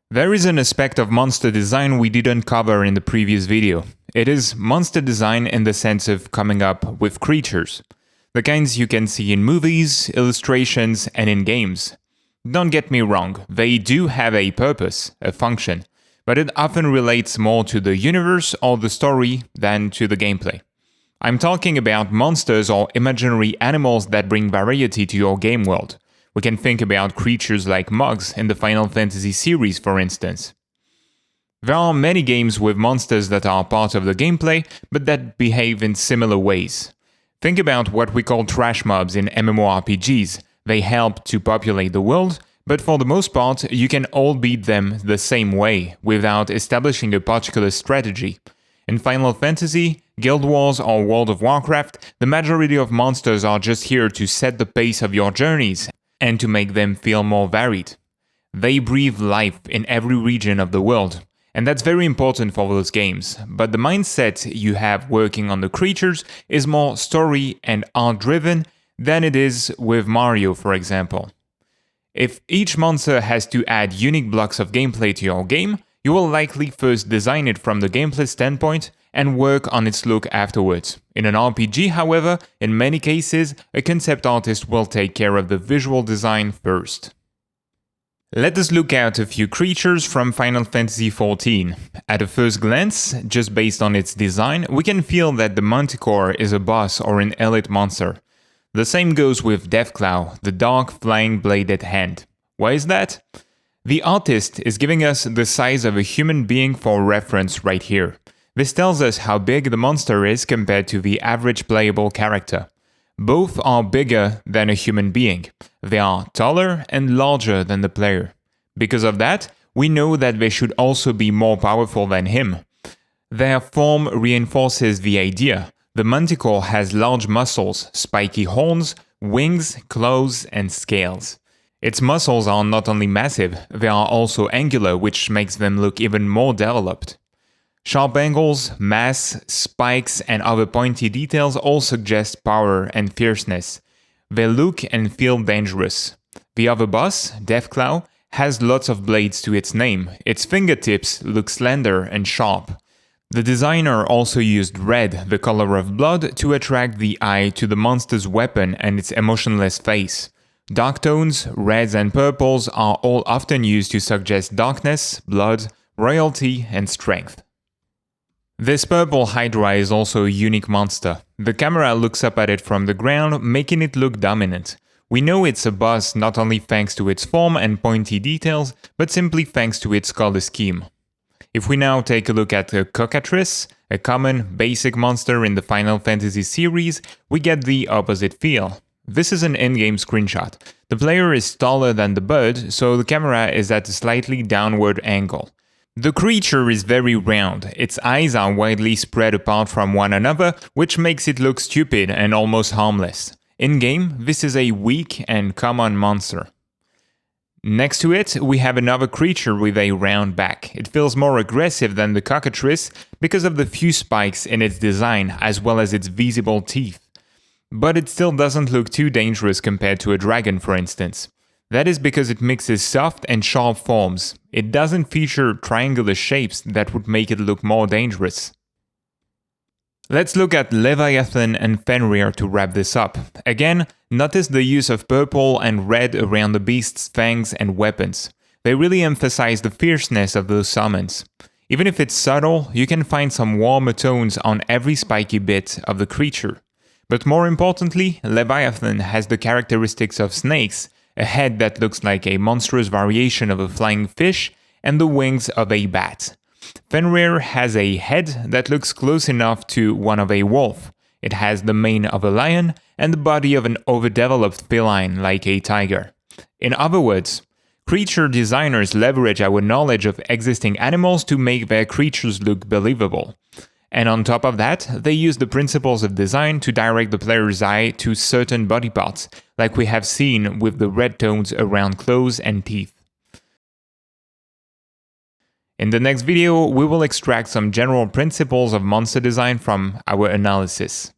There is an aspect of monster design we didn't cover in the previous video. It is monster design in the sense of coming up with creatures. The kinds you can see in movies, illustrations, and in games. Don't get me wrong, they do have a purpose, a function, but it often relates more to the universe or the story than to the gameplay. I'm talking about monsters or imaginary animals that bring variety to your game world. We can think about creatures like mugs in the Final Fantasy series, for instance. There are many games with monsters that are part of the gameplay, but that behave in similar ways. Think about what we call trash mobs in MMORPGs. They help to populate the world, but for the most part, you can all beat them the same way, without establishing a particular strategy. In Final Fantasy, Guild Wars, or World of Warcraft, the majority of monsters are just here to set the pace of your journeys, and to make them feel more varied. They breathe life in every region of the world, and that's very important for those games, but the mindset you have working on the creatures is more story and art driven than it is with Mario, for example. If each monster has to add unique blocks of gameplay to your game, you will likely first design it from the gameplay standpoint and work on its look afterwards. In an RPG, however, in many cases, a concept artist will take care of the visual design first. Let us look at a few creatures from Final Fantasy XIV. At a first glance, just based on its design, we can feel that the Manticore is a boss or an elite monster. The same goes with Deathclaw, the dark flying bladed hand. Why is that? The artist is giving us the size of a human being for reference right here. This tells us how big the monster is compared to the average playable character. Both are bigger than a human being. They are taller and larger than the player. Because of that, we know that they should also be more powerful than him. Their form reinforces the idea. The Manticore has large muscles, spiky horns, wings, claws, and scales. Its muscles are not only massive, they are also angular, which makes them look even more developed. Sharp angles, mass, spikes, and other pointy details all suggest power and fierceness. They look and feel dangerous. The other boss, Deathclaw, has lots of blades to its name. Its fingertips look slender and sharp. The designer also used red, the color of blood, to attract the eye to the monster's weapon and its emotionless face. Dark tones, reds and purples are all often used to suggest darkness, blood, royalty, and strength. This purple Hydra is also a unique monster. The camera looks up at it from the ground, making it look dominant. We know it's a boss not only thanks to its form and pointy details, but simply thanks to its color scheme. If we now take a look at a Cockatrice, a common, basic monster in the Final Fantasy series, we get the opposite feel. This is an in-game screenshot. The player is taller than the bird, so the camera is at a slightly downward angle. The creature is very round, its eyes are widely spread apart from one another, which makes it look stupid and almost harmless. In-game, this is a weak and common monster. Next to it, we have another creature with a round back. It feels more aggressive than the Cockatrice because of the few spikes in its design as well as its visible teeth. But it still doesn't look too dangerous compared to a dragon, for instance. That is because it mixes soft and sharp forms. It doesn't feature triangular shapes that would make it look more dangerous. Let's look at Leviathan and Fenrir to wrap this up. Again, notice the use of purple and red around the beast's fangs and weapons. They really emphasize the fierceness of those summons. Even if it's subtle, you can find some warmer tones on every spiky bit of the creature. But more importantly, Leviathan has the characteristics of snakes, a head that looks like a monstrous variation of a flying fish, and the wings of a bat. Fenrir has a head that looks close enough to one of a wolf. It has the mane of a lion and the body of an overdeveloped feline like a tiger. In other words, creature designers leverage our knowledge of existing animals to make their creatures look believable. And on top of that, they use the principles of design to direct the player's eye to certain body parts, like we have seen with the red tones around claws and teeth. In the next video, we will extract some general principles of monster design from our analysis.